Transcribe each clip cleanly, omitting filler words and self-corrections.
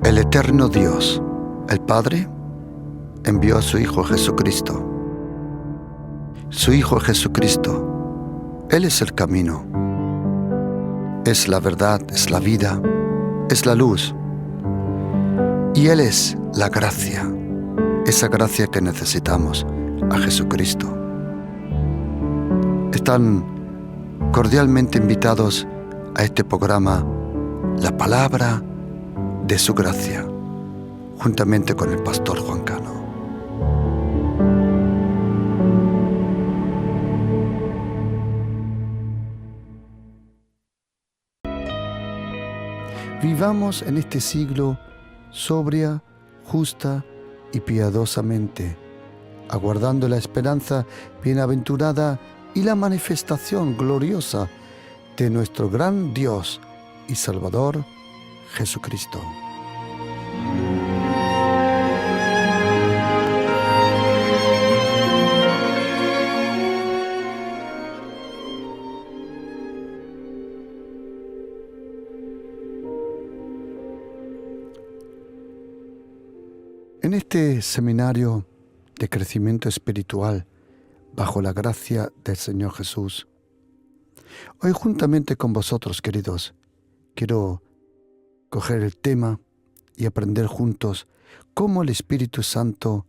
El eterno Dios, el Padre, envió a su Hijo Jesucristo. Su Hijo Jesucristo, Él es el camino, es la verdad, es la vida, es la luz. Y Él es la gracia, esa gracia que necesitamos, a Jesucristo. Están cordialmente invitados a este programa, La Palabra de su Gracia, juntamente con el pastor Juan Cano. Vivamos en este siglo sobria, justa y piadosamente, aguardando la esperanza bienaventurada y la manifestación gloriosa de nuestro gran Dios y Salvador, Jesucristo. En este seminario de crecimiento espiritual bajo la gracia del Señor Jesús, hoy juntamente con vosotros, queridos, quiero coger el tema y aprender juntos cómo el Espíritu Santo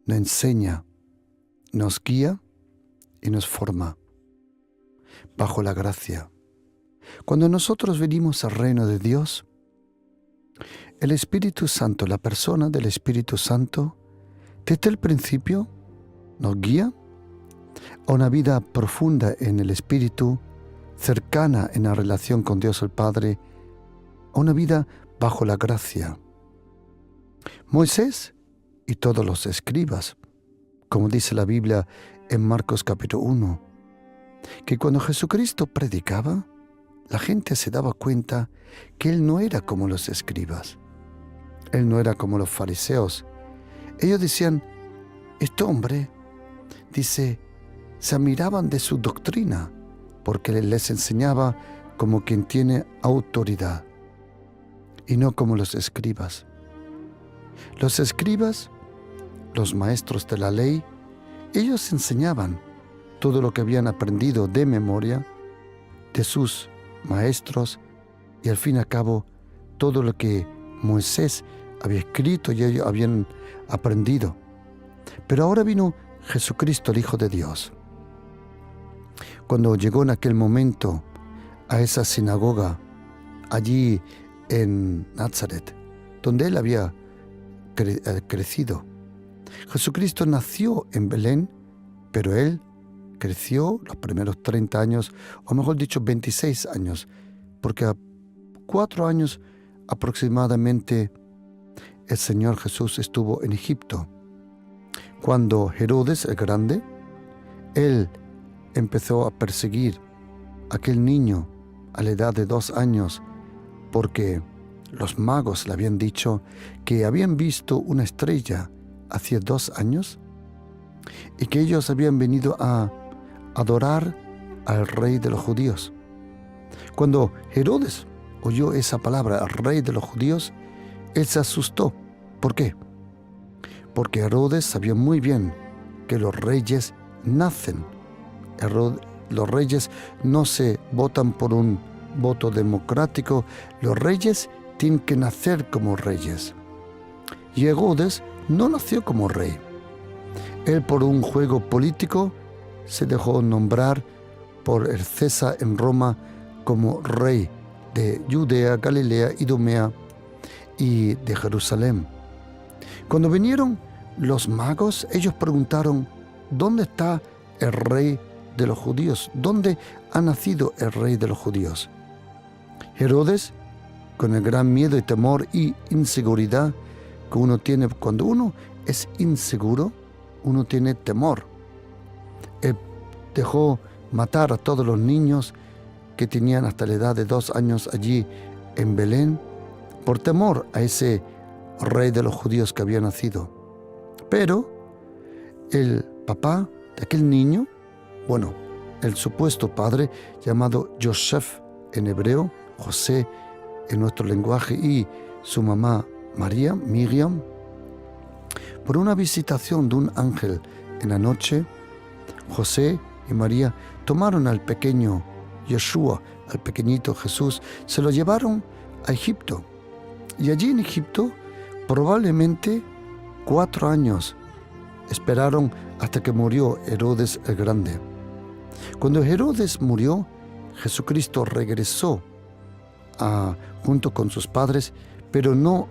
nos enseña, nos guía y nos forma bajo la gracia. Cuando nosotros venimos al reino de Dios, el Espíritu Santo, la persona del Espíritu Santo, desde el principio nos guía a una vida profunda en el Espíritu, cercana en la relación con Dios el Padre, a una vida bajo la gracia. Moisés y todos los escribas, como dice la Biblia en Marcos capítulo 1, que cuando Jesucristo predicaba, la gente se daba cuenta que Él no era como los escribas. Él no era como los fariseos. Ellos decían, este hombre, dice, se admiraban de su doctrina, porque Él les enseñaba como quien tiene autoridad, y no como los escribas. Los escribas, los maestros de la ley, ellos enseñaban todo lo que habían aprendido de memoria de sus maestros, y al fin y al cabo todo lo que Moisés había escrito y ellos habían aprendido. Pero ahora vino Jesucristo, el Hijo de Dios. Cuando llegó en aquel momento a esa sinagoga allí en Nazaret, donde él había crecido. Jesucristo nació en Belén, pero él creció los primeros 30 años, o mejor dicho, 26 años, porque a 4 años aproximadamente el Señor Jesús estuvo en Egipto. Cuando Herodes el Grande, él empezó a perseguir a aquel niño a la edad de 2 años, porque los magos le habían dicho que habían visto una estrella hace 2 años y que ellos habían venido a adorar al rey de los judíos. Cuando Herodes oyó esa palabra, el rey de los judíos, él se asustó. ¿Por qué? Porque Herodes sabía muy bien que los reyes nacen. Los reyes no se votan por un voto democrático. Los reyes tienen que nacer como reyes. Y Herodes no nació como rey. Él, por un juego político, se dejó nombrar por el César en Roma como rey de Judea, Galilea, Idumea y de Jerusalén. Cuando vinieron los magos, ellos preguntaron, ¿dónde está el rey de los judíos? ¿Dónde ha nacido el rey de los judíos? Herodes, con el gran miedo y temor y inseguridad que uno tiene cuando uno es inseguro, uno tiene temor. Él dejó matar a todos los niños que tenían hasta la edad de 2 años allí en Belén, por temor a ese rey de los judíos que había nacido. Pero el papá de aquel niño, bueno, el supuesto padre, llamado Joseph en hebreo, José en nuestro lenguaje, y su mamá María, Miriam, por una visitación de un ángel en la noche, José y María tomaron al pequeño Yeshua, al pequeñito Jesús, se lo llevaron a Egipto. Y allí en Egipto, probablemente 4 años, esperaron hasta que murió Herodes el Grande. Cuando Herodes murió, Jesucristo regresó junto con sus padres, pero no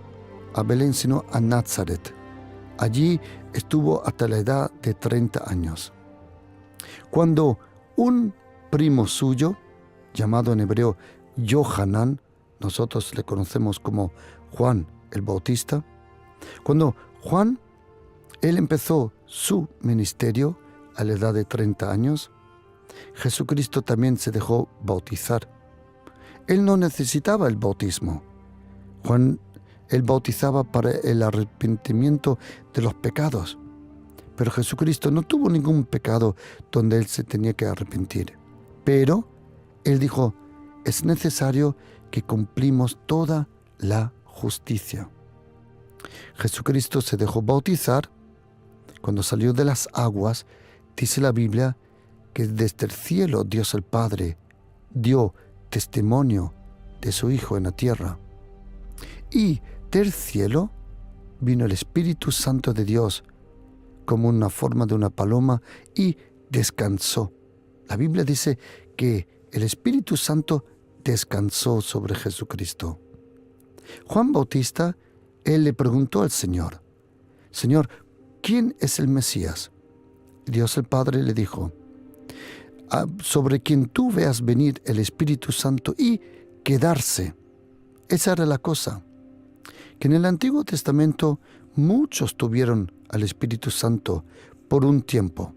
a Belén, sino a Nazaret. Allí estuvo hasta la edad de 30 años. Cuando un primo suyo, llamado en hebreo Yohanan, nosotros le conocemos como Juan el Bautista, cuando Juan, él empezó su ministerio a la edad de 30 años, Jesucristo también se dejó bautizar. Él no necesitaba el bautismo. Juan, él bautizaba para el arrepentimiento de los pecados. Pero Jesucristo no tuvo ningún pecado donde él se tenía que arrepentir. Pero él dijo, es necesario que cumplimos toda la justicia. Jesucristo se dejó bautizar. Cuando salió de las aguas, dice la Biblia que desde el cielo Dios el Padre dio testimonio de su Hijo en la tierra. Y del cielo vino el Espíritu Santo de Dios como una forma de una paloma y descansó. La Biblia dice que el Espíritu Santo descansó sobre Jesucristo. Juan Bautista, él le preguntó al Señor, Señor, ¿quién es el Mesías? Dios el Padre le dijo, sobre quien tú veas venir el Espíritu Santo y quedarse. Esa era la cosa, que en el Antiguo Testamento muchos tuvieron al Espíritu Santo por un tiempo,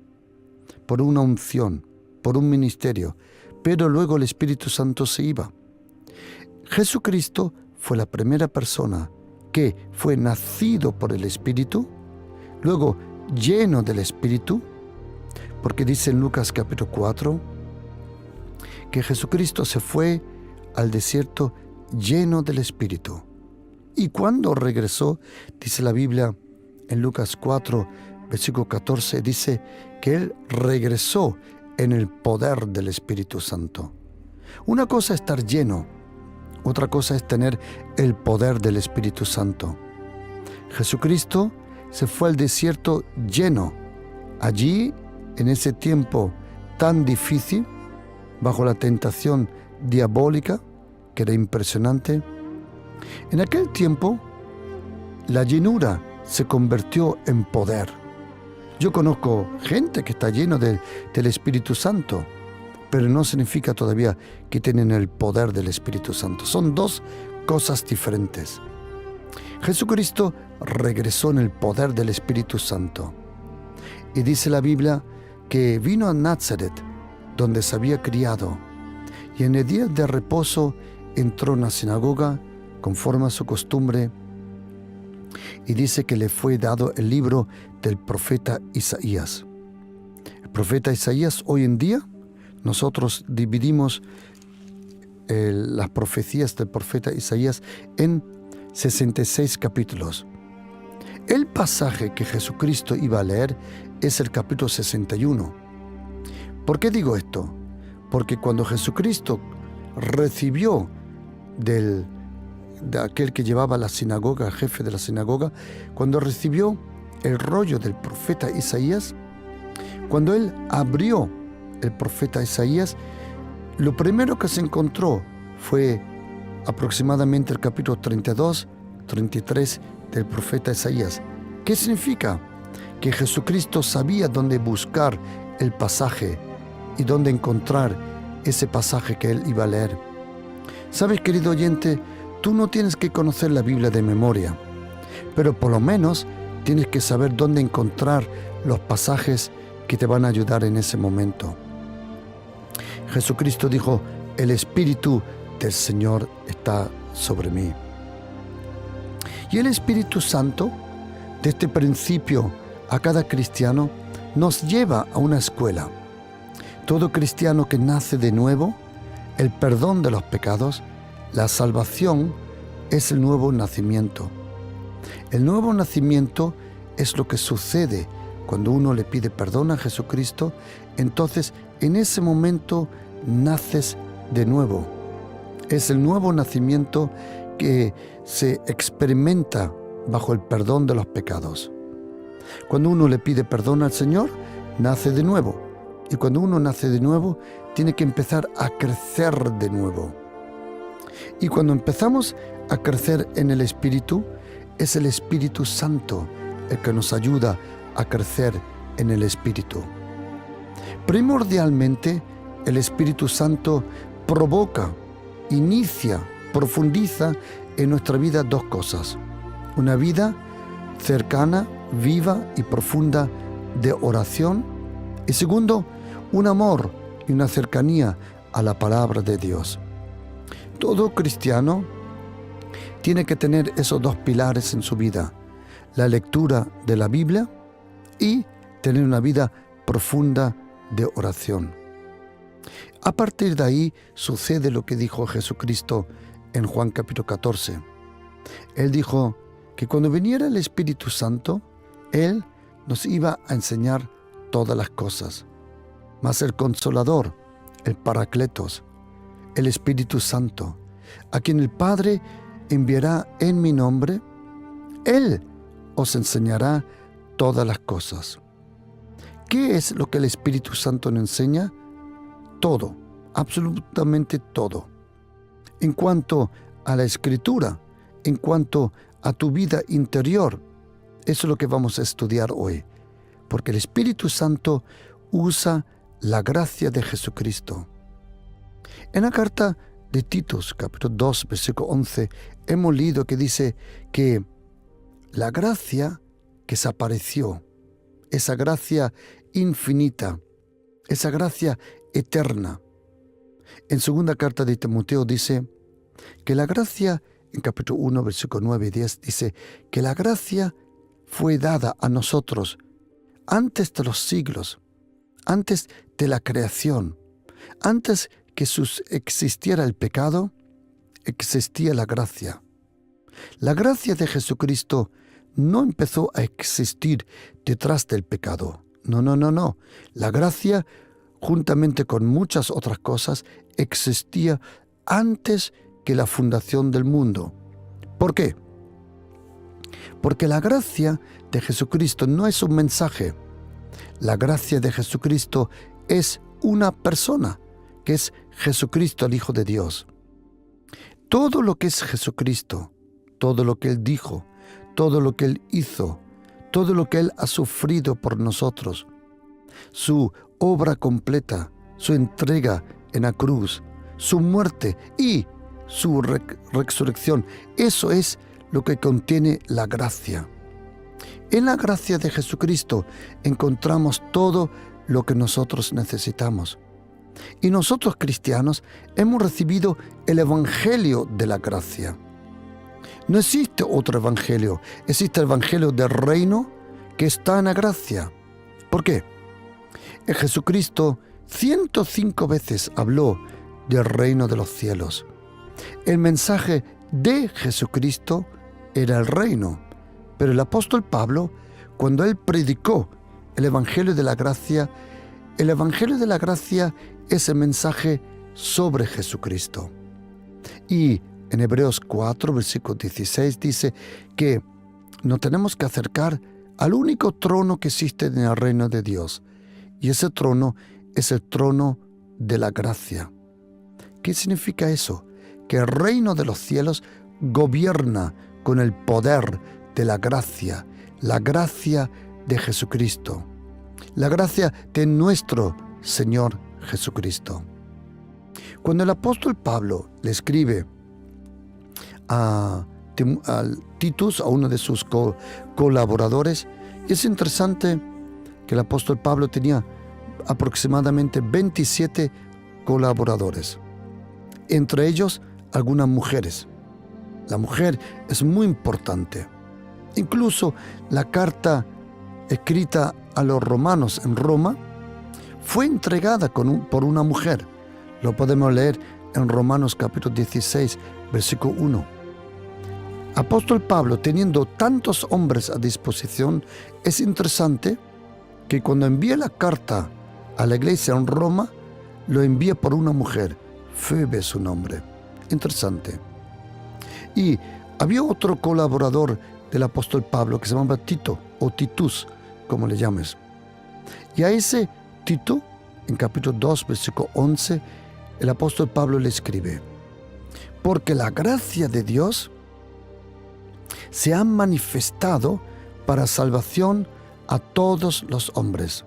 por una unción, por un ministerio, pero luego el Espíritu Santo se iba. Jesucristo fue la primera persona que fue nacido por el Espíritu, luego lleno del Espíritu, porque dice en Lucas capítulo 4 que Jesucristo se fue al desierto lleno del Espíritu. Y cuando regresó, dice la Biblia en Lucas 4, versículo 14, dice que Él regresó en el poder del Espíritu Santo. Una cosa es estar lleno, otra cosa es tener el poder del Espíritu Santo. Jesucristo se fue al desierto lleno. Allí, en ese tiempo tan difícil, bajo la tentación diabólica, que era impresionante, en aquel tiempo la llenura se convirtió en poder. Yo conozco gente que está lleno del Espíritu Santo, pero no significa todavía que tienen el poder del Espíritu Santo. Son dos cosas diferentes. Jesucristo regresó en el poder del Espíritu Santo. Y dice la Biblia que vino a Nazaret, donde se había criado, y en el día de reposo entró en la sinagoga, conforme a su costumbre, y dice que le fue dado el libro del profeta Isaías. El profeta Isaías, hoy en día, nosotros dividimos las profecías del profeta Isaías en 66 capítulos. El pasaje que Jesucristo iba a leer es el capítulo 61. ¿Por qué digo esto? Porque cuando Jesucristo recibió de aquel que llevaba la sinagoga, el jefe de la sinagoga, cuando recibió el rollo del profeta Isaías, cuando él abrió el profeta Isaías, lo primero que se encontró fue aproximadamente el capítulo 32, 33 del profeta Isaías. ¿Qué significa? Que Jesucristo sabía dónde buscar el pasaje y dónde encontrar ese pasaje que él iba a leer. ¿Sabes, querido oyente? Tú no tienes que conocer la Biblia de memoria, pero por lo menos tienes que saber dónde encontrar los pasajes que te van a ayudar en ese momento. Jesucristo dijo, el Espíritu del Señor está sobre mí. Y el Espíritu Santo, desde principio a cada cristiano, nos lleva a una escuela. Todo cristiano que nace de nuevo, el perdón de los pecados, la salvación es el nuevo nacimiento. El nuevo nacimiento es lo que sucede cuando uno le pide perdón a Jesucristo. Entonces, en ese momento naces de nuevo. Es el nuevo nacimiento que se experimenta bajo el perdón de los pecados. Cuando uno le pide perdón al Señor, nace de nuevo. Y cuando uno nace de nuevo, tiene que empezar a crecer de nuevo. Y cuando empezamos a crecer en el Espíritu, es el Espíritu Santo el que nos ayuda a crecer en el Espíritu. Primordialmente, el Espíritu Santo provoca, inicia, profundiza en nuestra vida dos cosas. Una vida cercana, viva y profunda de oración. Y segundo, un amor y una cercanía a la palabra de Dios. Todo cristiano tiene que tener esos dos pilares en su vida: la lectura de la Biblia y tener una vida profunda de oración. A partir de ahí sucede lo que dijo Jesucristo en Juan capítulo 14. Él dijo que cuando viniera el Espíritu Santo, Él nos iba a enseñar todas las cosas. Mas el Consolador, el Paracletos, el Espíritu Santo, a quien el Padre enviará en mi nombre, Él os enseñará todas las cosas. ¿Qué es lo que el Espíritu Santo nos enseña? Todo, absolutamente todo. En cuanto a la Escritura, en cuanto a tu vida interior, eso es lo que vamos a estudiar hoy. Porque el Espíritu Santo usa la gracia de Jesucristo. En la carta de Tito, capítulo 2, versículo 11, hemos leído que dice que la gracia que se apareció, esa gracia infinita, esa gracia eterna. En segunda carta de Timoteo dice que la gracia, en capítulo 1, versículo 9 y 10, dice que la gracia fue dada a nosotros antes de los siglos, antes de la creación, antes que existiera el pecado, existía la gracia. La gracia de Jesucristo no empezó a existir detrás del pecado. No. La gracia, juntamente con muchas otras cosas, existía antes que la fundación del mundo. ¿Por qué? Porque la gracia de Jesucristo no es un mensaje. La gracia de Jesucristo es una persona, que es Jesucristo, el Hijo de Dios. Todo lo que es Jesucristo, todo lo que Él dijo, todo lo que Él hizo, todo lo que Él ha sufrido por nosotros, su obra completa, su entrega en la cruz, su muerte y su resurrección, eso es lo que contiene la gracia. En la gracia de Jesucristo encontramos todo lo que nosotros necesitamos. Y nosotros cristianos hemos recibido el Evangelio de la gracia. No existe otro evangelio, existe el evangelio del reino que está en la gracia. ¿Por qué? Jesucristo 105 veces habló del reino de los cielos. El mensaje de Jesucristo era el reino, pero el apóstol Pablo, cuando él predicó el evangelio de la gracia es el mensaje sobre Jesucristo. Y en Hebreos 4, versículo 16 dice que nos tenemos que acercar al único trono que existe en el reino de Dios. Y ese trono es el trono de la gracia. ¿Qué significa eso? Que el reino de los cielos gobierna con el poder de la gracia de Jesucristo, la gracia de nuestro Señor Jesucristo. Cuando el apóstol Pablo le escribe a Titus, a uno de sus colaboradores, es interesante que el apóstol Pablo tenía aproximadamente 27 colaboradores, entre ellos algunas mujeres. La mujer es muy importante. Incluso la carta escrita a los romanos en Roma fue entregada por una mujer. Lo podemos leer en Romanos capítulo 16, versículo 1. apóstol Pablo, teniendo tantos hombres a disposición, es interesante que cuando envía la carta a la iglesia en Roma, lo envía por una mujer, Febe su nombre. Interesante. Y había otro colaborador del apóstol Pablo que se llamaba Tito, o Titus, como le llames. Y a ese Tito, en capítulo 2, versículo 11, el apóstol Pablo le escribe: porque la gracia de Dios se ha manifestado para salvación a todos los hombres.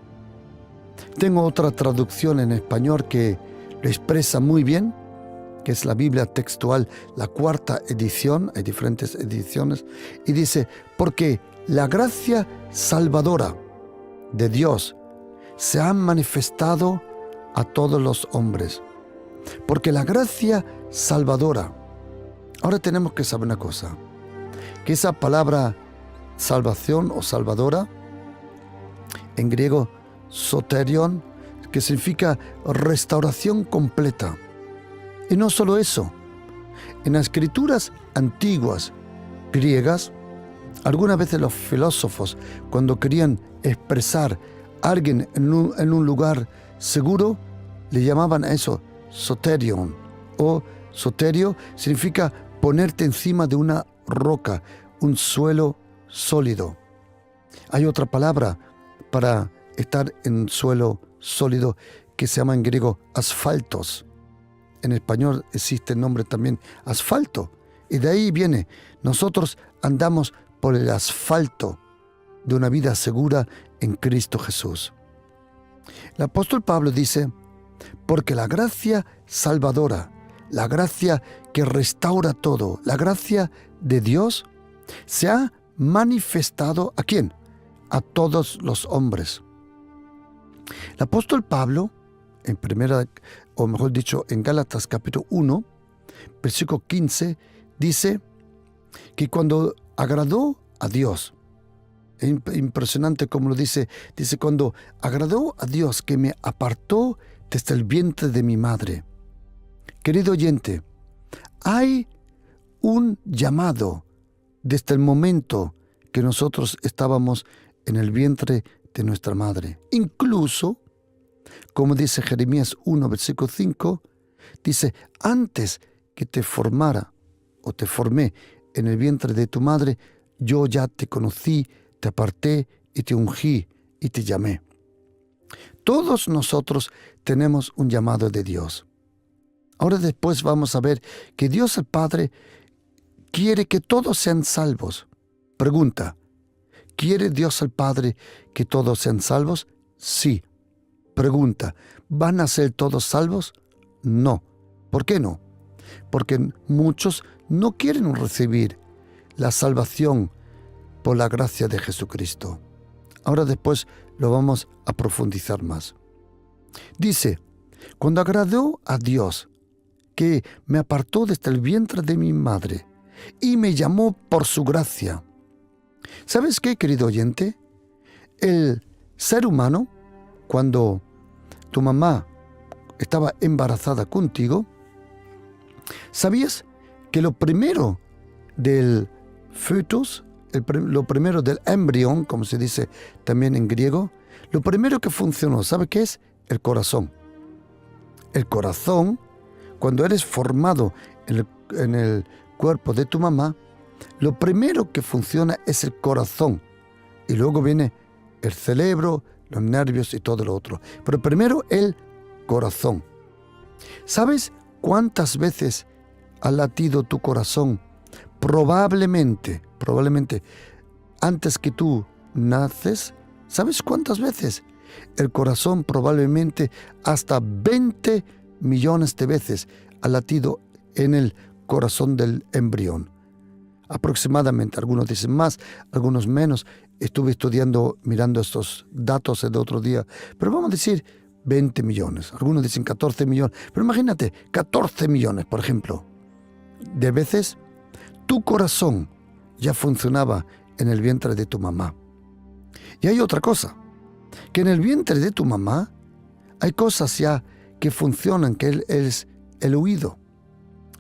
Tengo otra traducción en español que lo expresa muy bien, que es la Biblia textual, la 4ª edición, hay diferentes ediciones, y dice: porque la gracia salvadora de Dios se ha manifestado a todos los hombres. Porque la gracia salvadora. Ahora tenemos que saber una cosa, que esa palabra salvación o salvadora, en griego soterion, que significa restauración completa. Y no solo eso, en las escrituras antiguas griegas, algunas veces los filósofos, cuando querían expresar a alguien en un lugar seguro, le llamaban a eso soterion, o soterio significa ponerte encima de una roca, un suelo sólido. Hay otra palabra para estar en suelo sólido que se llama en griego asfaltos. En español existe el nombre también asfalto, y de ahí viene: nosotros andamos por el asfalto de una vida segura en Cristo Jesús. El apóstol Pablo dice: porque la gracia salvadora, la gracia que restaura todo, la gracia de Dios, se ha manifestado ¿a quién? A todos los hombres. El apóstol Pablo, en en Gálatas capítulo 1, versículo 15, dice que cuando agradó a Dios, es impresionante como lo dice, cuando agradó a Dios que me apartó desde el vientre de mi madre. Querido oyente, hay un llamado desde el momento que nosotros estábamos en el vientre de nuestra madre. Incluso, como dice Jeremías 1, versículo 5, dice: antes que te formara o te formé en el vientre de tu madre, yo ya te conocí, te aparté y te ungí y te llamé. Todos nosotros tenemos un llamado de Dios. Ahora después vamos a ver que Dios el Padre quiere que todos sean salvos. Pregunta: ¿quiere Dios el Padre que todos sean salvos? Sí. Pregunta: ¿van a ser todos salvos? No. ¿Por qué no? Porque muchos no quieren recibir la salvación por la gracia de Jesucristo. Ahora después lo vamos a profundizar más. Dice: cuando agradó a Dios que me apartó desde el vientre de mi madre y me llamó por su gracia. ¿Sabes qué, querido oyente? El ser humano, cuando tu mamá estaba embarazada contigo, ¿sabías que lo primero del fetus, lo primero del embrión, como se dice también en griego, lo primero que funcionó, ¿sabe qué es? El corazón. El corazón, cuando eres formado en el cuerpo de tu mamá, lo primero que funciona es el corazón. Y luego viene el cerebro, los nervios y todo lo otro. Pero primero el corazón. ¿Sabes cuántas veces ha latido tu corazón? Probablemente, antes que tú naces, ¿sabes cuántas veces? El corazón probablemente hasta 20 millones de veces ha latido en el corazón del embrión. Aproximadamente, algunos dicen más, algunos menos. Estuve mirando estos datos el otro día, pero vamos a decir 20 millones. Algunos dicen 14 millones, pero imagínate, 14 millones, por ejemplo, de veces tu corazón ya funcionaba en el vientre de tu mamá. Y hay otra cosa, que en el vientre de tu mamá hay cosas ya que funcionan, que es el oído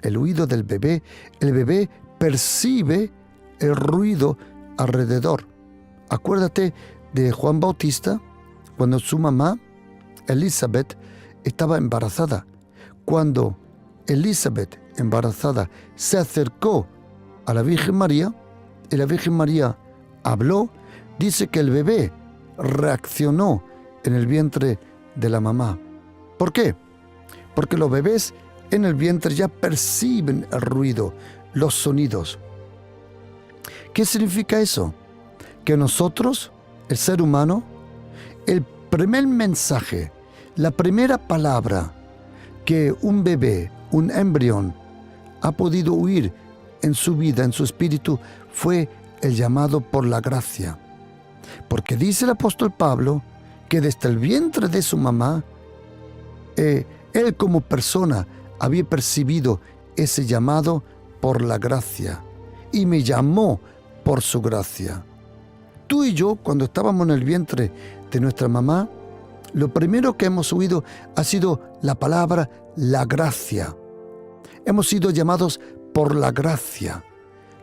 del bebé. El bebé percibe el ruido alrededor. Acuérdate de Juan Bautista, cuando su mamá, Elizabeth, estaba embarazada. Cuando Elizabeth, embarazada, se acercó a la Virgen María, y la Virgen María habló, dice que el bebé reaccionó en el vientre de la mamá. ¿Por qué? Porque los bebés en el vientre ya perciben el ruido, los sonidos. ¿Qué significa eso? Que nosotros, el ser humano, el primer mensaje, la primera palabra que un bebé, un embrión, ha podido oír en su vida, en su espíritu, fue el llamado por la gracia. Porque dice el apóstol Pablo que desde el vientre de su mamá, él como persona había percibido ese llamado por la gracia y me llamó por su gracia. Tú y yo, cuando estábamos en el vientre de nuestra mamá, lo primero que hemos oído ha sido la palabra la gracia. Hemos sido llamados por la gracia,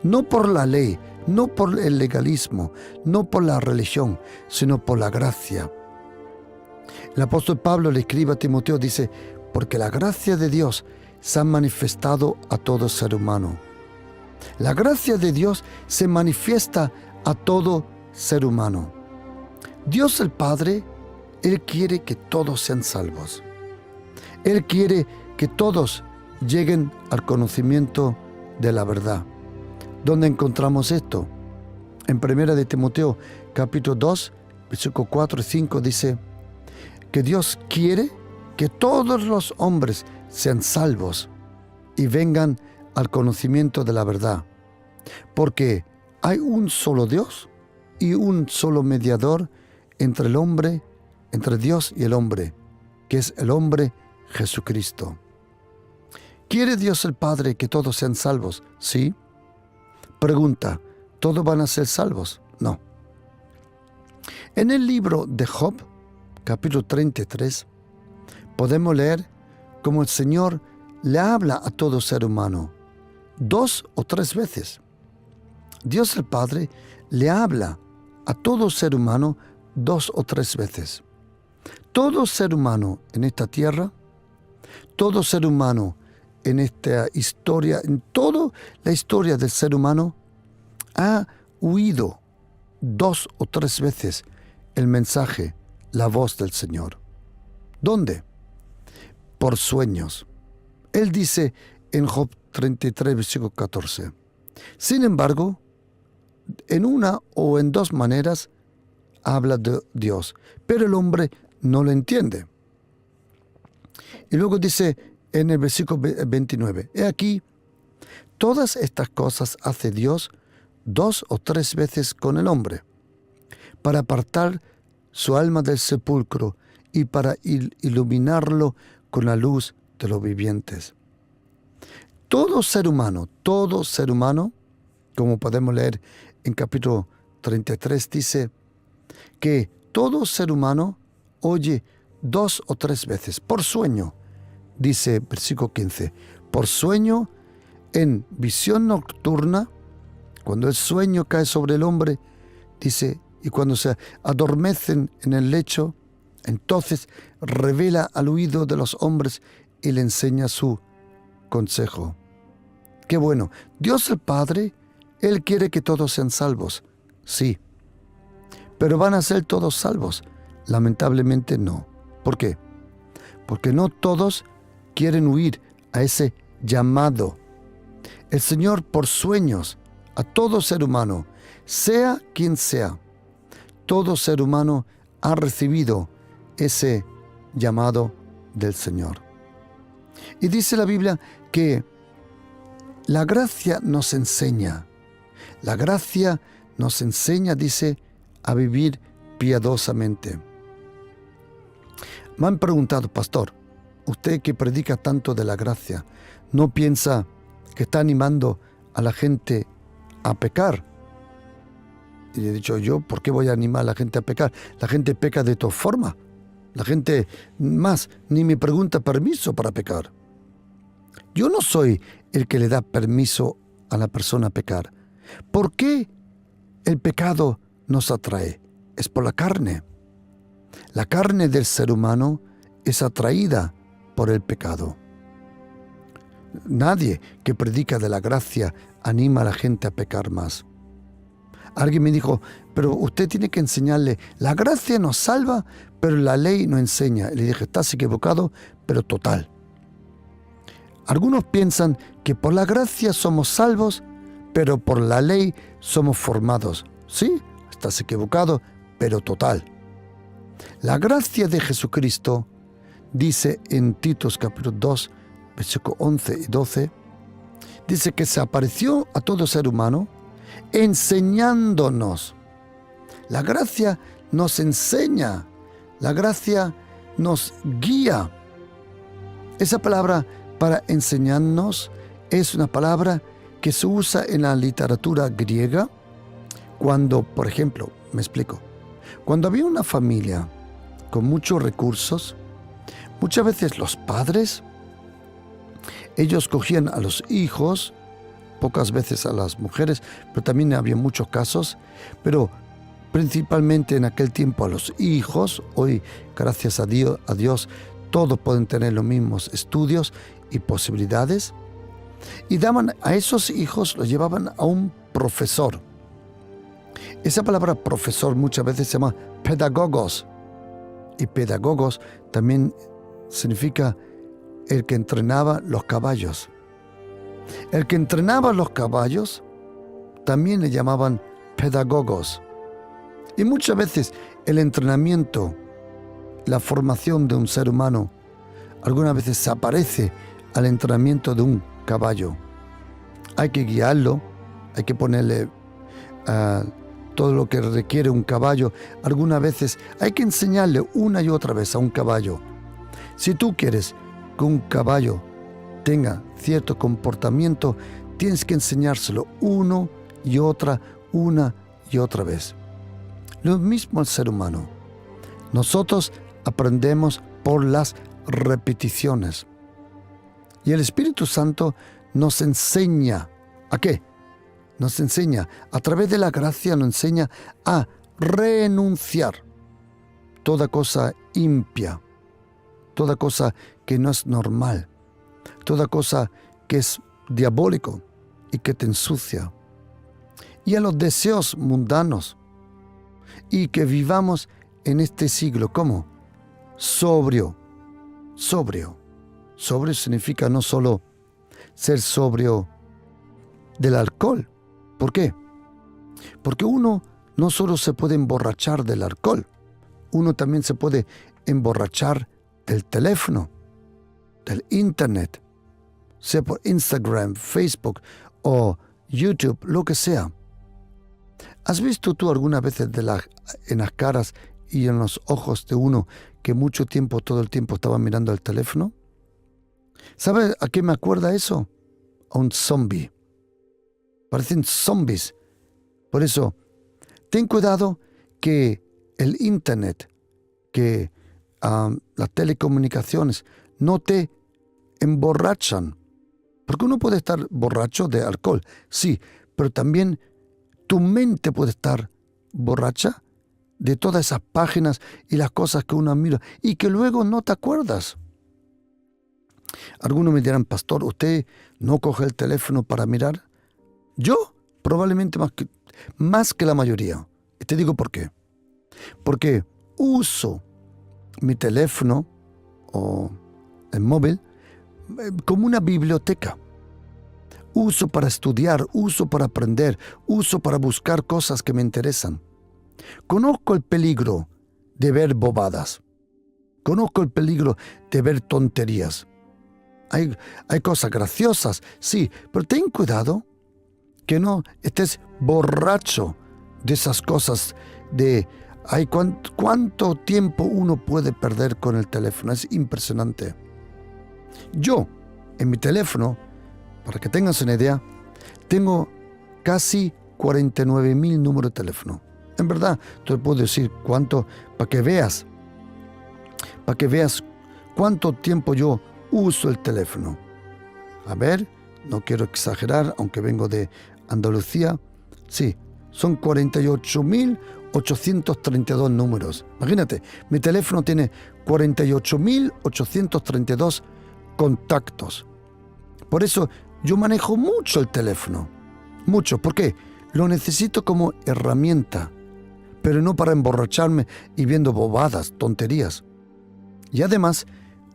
no por la ley, no por el legalismo, no por la religión, sino por la gracia. El apóstol Pablo le escribe a Timoteo, dice, porque la gracia de Dios se ha manifestado a todo ser humano. La gracia de Dios se manifiesta a todo ser humano. Dios el Padre, Él quiere que todos sean salvos. Él quiere que todos lleguen al conocimiento de la verdad. ¿Dónde encontramos esto? En 1 de Timoteo, capítulo 2, versículos 4 y 5, dice que Dios quiere que todos los hombres sean salvos y vengan al conocimiento de la verdad. Porque hay un solo Dios y un solo mediador entre el hombre, entre Dios y el hombre, que es el hombre Jesucristo. ¿Quiere Dios el Padre que todos sean salvos? Sí. Pregunta, ¿todos van a ser salvos? No. En el libro de Job, capítulo 33, podemos leer cómo el Señor le habla a todo ser humano 2 o 3 veces. Dios el Padre le habla a todo ser humano 2 o 3 veces. Todo ser humano en esta tierra, todo ser humano en esta historia, en toda la historia del ser humano, ha oído 2 o 3 veces el mensaje, la voz del Señor. ¿Dónde? Por sueños. Él dice en Job 33, versículo 14. Sin embargo, en una o en 2 maneras habla de Dios, pero el hombre no lo entiende. Y luego dice en el versículo 29, he aquí, todas estas cosas hace Dios 2 o 3 veces con el hombre, para apartar su alma del sepulcro y para iluminarlo con la luz de los vivientes. Todo ser humano, como podemos leer en capítulo 33, dice que todo ser humano oye 2 o 3 veces, por sueño, dice versículo 15, por sueño, en visión nocturna, cuando el sueño cae sobre el hombre, dice, y cuando se adormecen en el lecho, entonces revela al oído de los hombres y le enseña su consejo. Qué bueno. Dios el Padre, Él quiere que todos sean salvos. Sí. ¿Pero van a ser todos salvos? Lamentablemente no. ¿Por qué? Porque no todos quieren huir a ese llamado. El Señor, por sueños, a todo ser humano, sea quien sea, todo ser humano ha recibido ese llamado del Señor. Y dice la Biblia que la gracia nos enseña. La gracia nos enseña, dice, a vivir piadosamente. Me han preguntado, pastor, usted que predica tanto de la gracia, ¿no piensa que está animando a la gente a pecar? Y le he dicho yo, ¿por qué voy a animar a la gente a pecar? La gente peca de todas formas. La gente más ni me pregunta permiso para pecar. Yo no soy el que le da permiso a la persona a pecar. ¿Por qué el pecado nos atrae? Es por la carne. La carne del ser humano es atraída por el pecado. Nadie que predica de la gracia anima a la gente a pecar más. Alguien me dijo, pero usted tiene que enseñarle, la gracia nos salva, pero la ley no enseña. Y le dije, estás equivocado, pero total. Algunos piensan que por la gracia somos salvos, pero por la ley somos formados. Sí, estás equivocado, pero total. La gracia de Jesucristo, dice en Titos capítulo 2, versículos 11 y 12, dice que se apareció a todo ser humano enseñándonos. La gracia nos enseña, la gracia nos guía. Esa palabra para enseñarnos es una palabra que se usa en la literatura griega cuando, por ejemplo, me explico, cuando había una familia con muchos recursos, muchas veces los padres, ellos cogían a los hijos, pocas veces a las mujeres, pero también había muchos casos, pero principalmente en aquel tiempo a los hijos. Hoy, gracias a Dios, todos pueden tener los mismos estudios y posibilidades, y daban a esos hijos, los llevaban a un profesor. Esa palabra profesor muchas veces se llama pedagogos, y pedagogos también significa el que entrenaba los caballos. El que entrenaba los caballos también le llamaban pedagogos. Y muchas veces el entrenamiento, la formación de un ser humano, algunas veces se parece al entrenamiento de un caballo. Hay que guiarlo, hay que ponerle todo lo que requiere un caballo. Algunas veces hay que enseñarle una y otra vez a un caballo. Si tú quieres que un caballo tenga cierto comportamiento, tienes que enseñárselo una y otra vez. Lo mismo al ser humano. Nosotros aprendemos por las repeticiones. Y el Espíritu Santo nos enseña, ¿a qué? Nos enseña, a través de la gracia nos enseña a renunciar toda cosa impía, toda cosa que no es normal, toda cosa que es diabólico y que te ensucia, y a los deseos mundanos, y que vivamos en este siglo, ¿cómo? Sobrio. Sobrio significa no solo ser sobrio del alcohol. ¿Por qué? Porque uno no solo se puede emborrachar del alcohol, uno también se puede emborrachar del teléfono, del internet, sea por Instagram, Facebook o YouTube, lo que sea. ¿Has visto tú alguna vez en las caras y en los ojos de uno que mucho tiempo, todo el tiempo estaba mirando el teléfono? ¿Sabes a qué me acuerda eso? A un zombie. Parecen zombies. Por eso, ten cuidado que el internet, que las telecomunicaciones no te emborrachan. Porque uno puede estar borracho de alcohol, sí, pero también tu mente puede estar borracha de todas esas páginas y las cosas que uno mira y que luego no te acuerdas. Algunos me dirán, pastor, ¿usted no coge el teléfono para mirar? Yo, probablemente más que la mayoría. Y te digo por qué. Porque uso mi teléfono o el móvil como una biblioteca. Uso para estudiar, uso para aprender, uso para buscar cosas que me interesan. Conozco el peligro de ver bobadas. Conozco el peligro de ver tonterías. Hay cosas graciosas, sí, pero ten cuidado que no estés borracho de esas cosas de cuánto tiempo uno puede perder con el teléfono. Es impresionante. Yo, en mi teléfono, para que tengas una idea, tengo casi 49,000 números de teléfono. En verdad, te puedo decir cuánto, para que veas cuánto tiempo yo uso el teléfono. A ver, no quiero exagerar, aunque vengo de Andalucía, sí, son 48.832 números. Imagínate, mi teléfono tiene 48.832 contactos. Por eso yo manejo mucho el teléfono. Mucho. ¿Por qué? Lo necesito como herramienta, pero no para emborracharme y viendo bobadas, tonterías. Y además,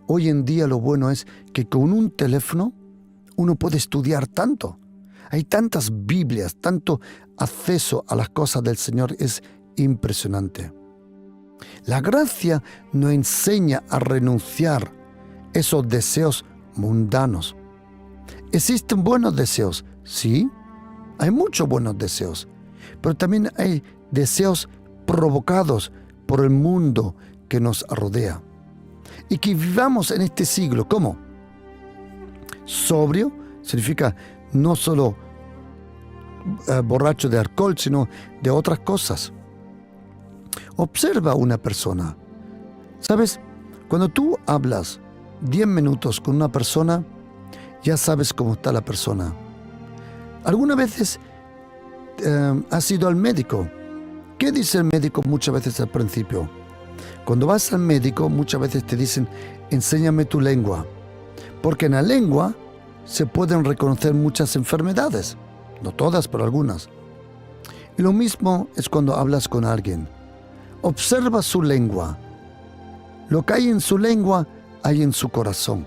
hoy en día lo bueno es que con un teléfono uno puede estudiar tanto. Hay tantas Biblias, tanto acceso a las cosas del Señor, es impresionante. La gracia nos enseña a renunciar a esos deseos mundanos. ¿Existen buenos deseos? Sí, hay muchos buenos deseos, pero también hay deseos provocados por el mundo que nos rodea. Y que vivamos en este siglo, ¿cómo? Sobrio significa no solo borracho de alcohol, sino de otras cosas. Observa a una persona. ¿Sabes? Cuando tú hablas 10 minutos con una persona, ya sabes cómo está la persona. Algunas veces has ido al médico. ¿Qué dice el médico muchas veces al principio? Cuando vas al médico, muchas veces te dicen, enséñame tu lengua. Porque en la lengua se pueden reconocer muchas enfermedades. No todas, pero algunas. Y lo mismo es cuando hablas con alguien. Observa su lengua. Lo que hay en su lengua, hay en su corazón.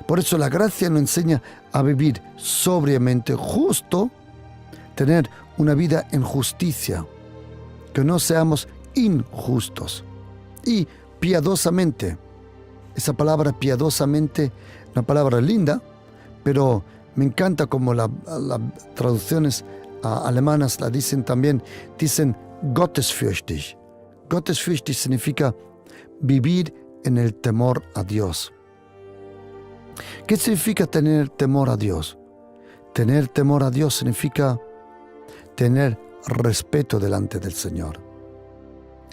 Por eso la gracia nos enseña a vivir sobriamente, justo, tener una vida en justicia, que no seamos injustos. Y piadosamente, esa palabra piadosamente, una palabra linda, pero me encanta como las traducciones alemanas la dicen también, dicen gottesfürchtig. Gottesfürchtig significa vivir en el temor a Dios. ¿Qué significa tener temor a Dios? Tener temor a Dios significa tener respeto delante del Señor.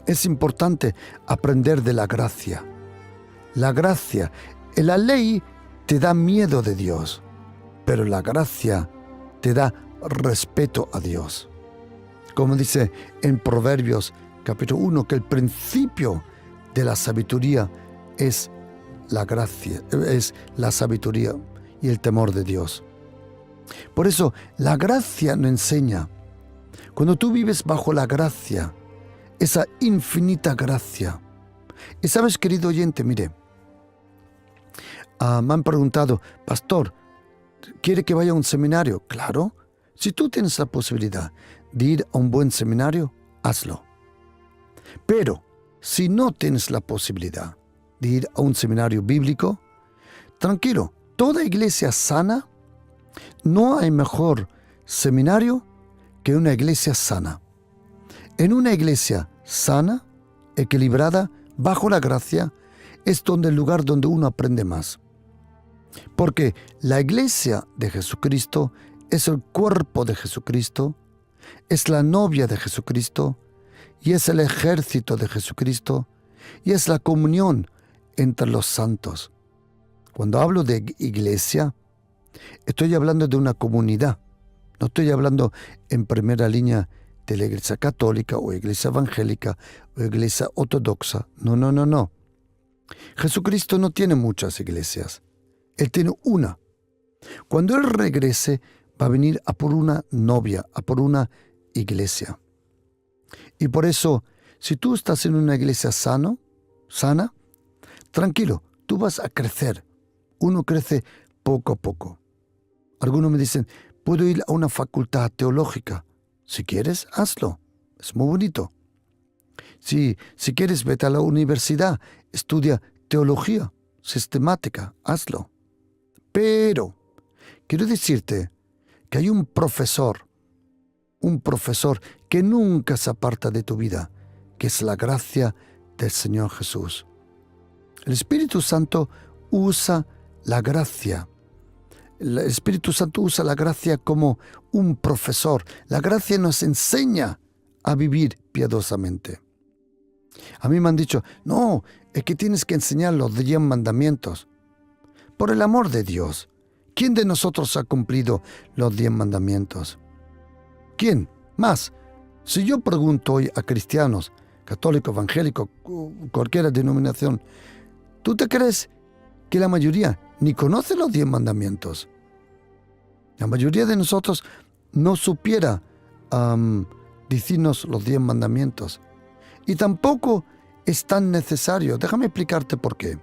Es importante aprender de la gracia. La gracia, la ley te da miedo de Dios, pero la gracia te da respeto a Dios. Como dice en Proverbios capítulo 1, que el principio de la sabiduría es la gracia, es la sabiduría y el temor de Dios. Por eso, la gracia nos enseña. Cuando tú vives bajo la gracia, esa infinita gracia. Y sabes, querido oyente, mire, me han preguntado, pastor, ¿quiere que vaya a un seminario? Claro, si tú tienes la posibilidad de ir a un buen seminario, hazlo. Pero, si no tienes la posibilidad de ir a un seminario bíblico, tranquilo, toda iglesia sana, no hay mejor seminario que una iglesia sana. En una iglesia sana, equilibrada, bajo la gracia, es donde el lugar donde uno aprende más. Porque la iglesia de Jesucristo es el cuerpo de Jesucristo, es la novia de Jesucristo, y es el ejército de Jesucristo, y es la comunión entre los santos. Cuando hablo de iglesia, estoy hablando de una comunidad. No estoy hablando en primera línea de la iglesia católica o iglesia evangélica o iglesia ortodoxa. No. Jesucristo no tiene muchas iglesias. Él tiene una. Cuando Él regrese, va a venir a por una novia, a por una iglesia. Y por eso, si tú estás en una iglesia sana, tranquilo, tú vas a crecer. Uno crece poco a poco. Algunos me dicen, ¿puedo ir a una facultad teológica? Si quieres, hazlo. Es muy bonito. Si quieres, vete a la universidad, estudia teología sistemática, hazlo. Pero quiero decirte que hay un profesor que nunca se aparta de tu vida, que es la gracia del Señor Jesús. El Espíritu Santo usa la gracia. El Espíritu Santo usa la gracia como un profesor. La gracia nos enseña a vivir piadosamente. A mí me han dicho, no, es que tienes que enseñar los 10 mandamientos. Por el amor de Dios, ¿Quién de nosotros ha cumplido los 10 mandamientos? ¿Quién? Más. Si yo pregunto hoy a cristianos, católicos, evangélicos, cualquier denominación, ¿tú te crees que la mayoría ni conoce los 10 mandamientos? La mayoría de nosotros no supiera decirnos los 10 mandamientos. Y tampoco es tan necesario. Déjame explicarte por qué.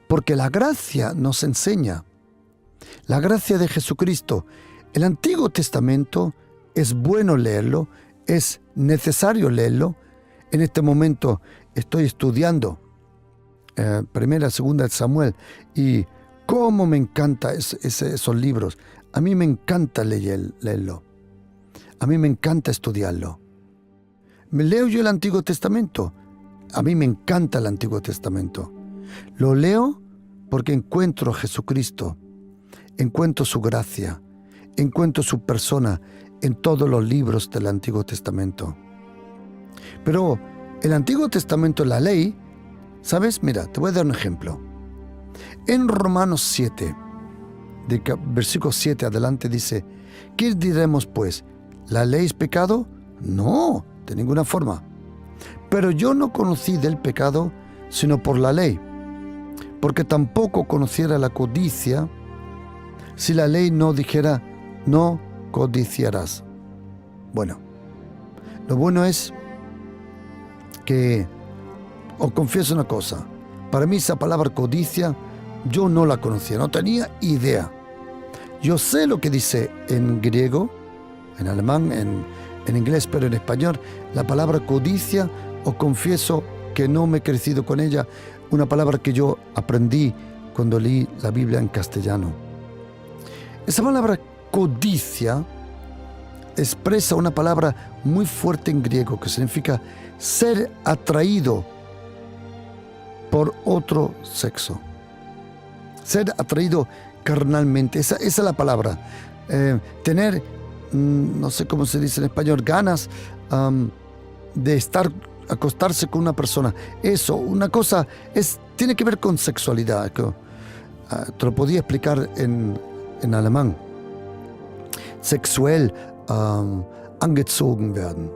Porque la gracia nos enseña. La gracia de Jesucristo. El Antiguo Testamento es bueno leerlo, es necesario leerlo. En este momento estoy estudiando Primera, Segunda de Samuel y cómo me encanta esos libros. A mí me encanta leerlo. A mí me encanta estudiarlo. ¿Me leo yo el Antiguo Testamento? A mí me encanta el Antiguo Testamento. Lo leo porque encuentro a Jesucristo, encuentro su gracia, encuentro su persona en todos los libros del Antiguo Testamento. Pero el Antiguo Testamento, la ley, ¿sabes? Mira, te voy a dar un ejemplo. En Romanos 7, versículo 7 adelante dice, ¿qué diremos pues? ¿La ley es pecado? No, de ninguna forma. Pero yo no conocí del pecado sino por la ley, porque tampoco conociera la codicia si la ley no dijera no codiciarás. Bueno, lo bueno es que os confieso una cosa. Para mí esa palabra codicia yo no la conocía, no tenía idea. Yo sé lo que dice en griego, en alemán, en inglés, pero en español, la palabra codicia, os confieso que no me he crecido con ella, una palabra que yo aprendí cuando leí la Biblia en castellano. Esa palabra codicia expresa una palabra muy fuerte en griego que significa ser atraído por otro sexo. Ser atraído carnalmente, esa es la palabra. Tener, no sé cómo se dice en español, ganas de acostarse con una persona. Eso, una cosa, tiene que ver con sexualidad. Te lo podía explicar en alemán. Sexuell angezogen werden.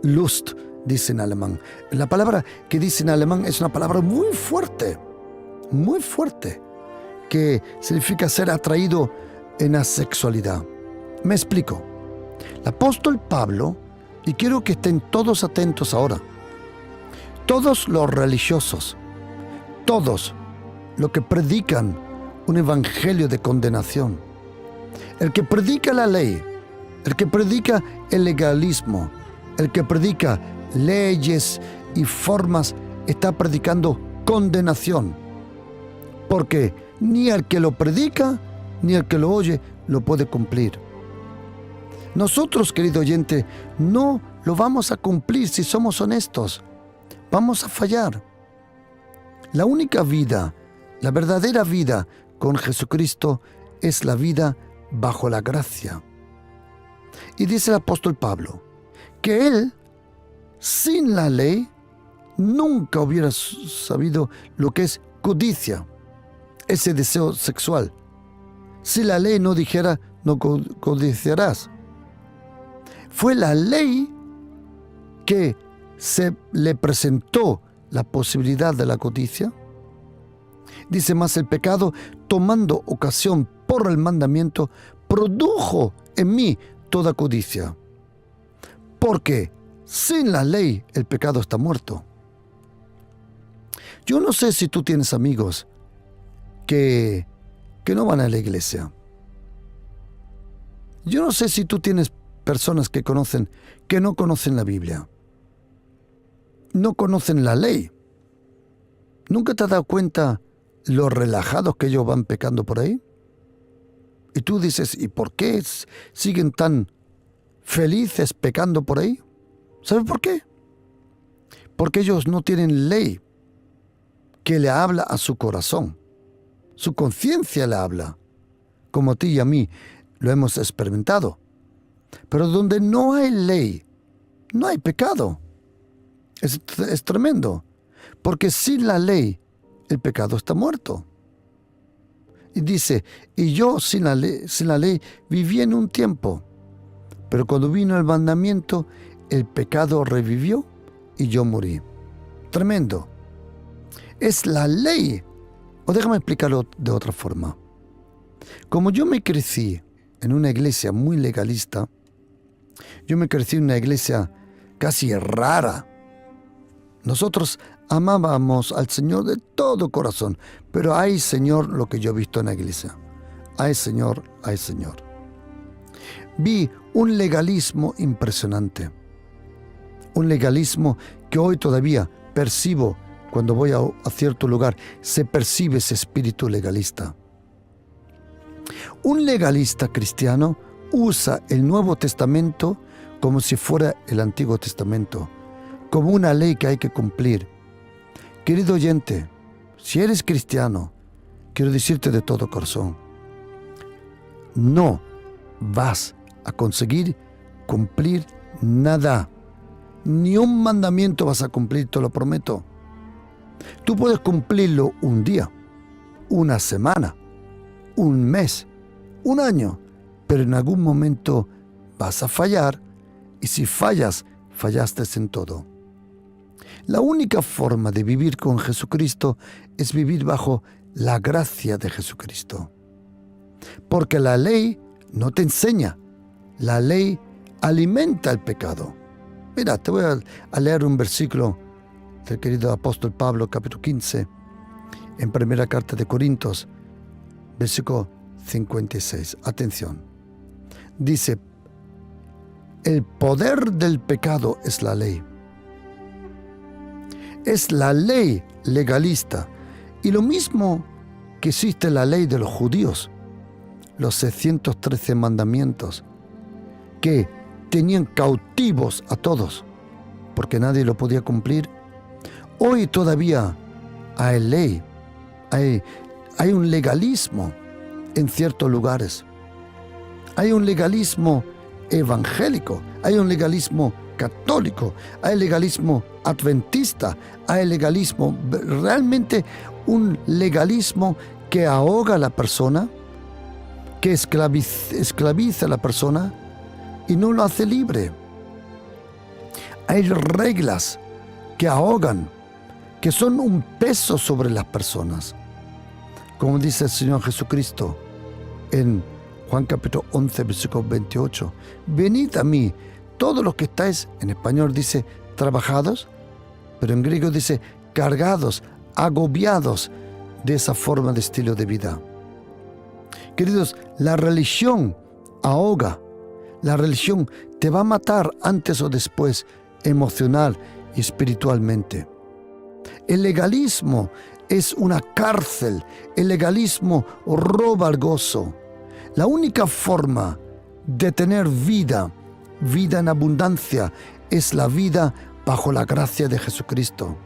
Lust, dice en alemán. La palabra que dice en alemán es una palabra muy fuerte, que significa ser atraído en la sexualidad. Me explico. El apóstol Pablo, y quiero que estén todos atentos ahora, todos los religiosos, todos los que predican un evangelio de condenación, el que predica la ley, el que predica el legalismo, el que predica leyes y formas, está predicando condenación. Porque ni el que lo predica, ni el que lo oye, lo puede cumplir. Nosotros, querido oyente, no lo vamos a cumplir si somos honestos. Vamos a fallar. La única vida, la verdadera vida con Jesucristo es la vida bajo la gracia. Y dice el apóstol Pablo que él, sin la ley, nunca hubiera sabido lo que es codicia, ese deseo sexual. Si la ley no dijera, no codiciarás. Fue la ley que se le presentó la posibilidad de la codicia. Dice más, el pecado, tomando ocasión por el mandamiento, produjo en mí toda codicia. Porque sin la ley el pecado está muerto. Yo no sé si tú tienes amigos que no van a la iglesia. Yo no sé si tú tienes personas que no conocen la Biblia. No conocen la ley. ¿Nunca te has dado cuenta los relajados que ellos van pecando por ahí? Y tú dices, ¿y por qué siguen tan felices pecando por ahí? ¿Sabes por qué? Porque ellos no tienen ley que le habla a su corazón. Su conciencia le habla, como a ti y a mí lo hemos experimentado. Pero donde no hay ley, no hay pecado. Es tremendo, porque sin la ley el pecado está muerto. Y dice, y yo sin la ley viví en un tiempo, pero cuando vino el mandamiento, el pecado revivió y yo morí. Tremendo. Es la ley. O déjame explicarlo de otra forma. Como yo me crecí en una iglesia muy legalista, yo me crecí en una iglesia casi rara. Nosotros amábamos al Señor de todo corazón, pero ay, Señor, lo que yo he visto en la iglesia. Ay, Señor, ay, Señor. Vi un legalismo impresionante. Un legalismo que hoy todavía percibo cuando voy a cierto lugar. Se percibe ese espíritu legalista. Un legalista cristiano usa el Nuevo Testamento como si fuera el Antiguo Testamento, como una ley que hay que cumplir. Querido oyente, si eres cristiano, quiero decirte de todo corazón, no vas a conseguir cumplir nada. Ni un mandamiento vas a cumplir, te lo prometo. Tú puedes cumplirlo un día, una semana, un mes, un año, pero en algún momento vas a fallar, y si fallas, fallaste en todo. La única forma de vivir con Jesucristo es vivir bajo la gracia de Jesucristo. Porque la ley no te enseña, la ley alimenta el pecado. Mira, te voy a leer un versículo del querido apóstol Pablo, capítulo 15, en primera carta de Corintios, versículo 56. Atención. Dice, el poder del pecado es la ley. Es la ley legalista. Y lo mismo que existe la ley de los judíos, los 613 mandamientos, que tenían cautivos a todos, porque nadie lo podía cumplir. Hoy todavía hay ley, hay un legalismo en ciertos lugares. Hay un legalismo evangélico, hay un legalismo católico, hay legalismo adventista, hay legalismo, realmente un legalismo que ahoga a la persona, que esclaviza a la persona y no lo hace libre. Hay reglas que ahogan, que son un peso sobre las personas. Como dice el Señor Jesucristo en Juan capítulo 11, versículo 28. Venid a mí, todos los que estáis, en español dice trabajados, pero en griego dice cargados, agobiados de esa forma de estilo de vida. Queridos, la religión ahoga. La religión te va a matar antes o después, emocional y espiritualmente. El legalismo es una cárcel. El legalismo roba el gozo. La única forma de tener vida en abundancia, es la vida bajo la gracia de Jesucristo.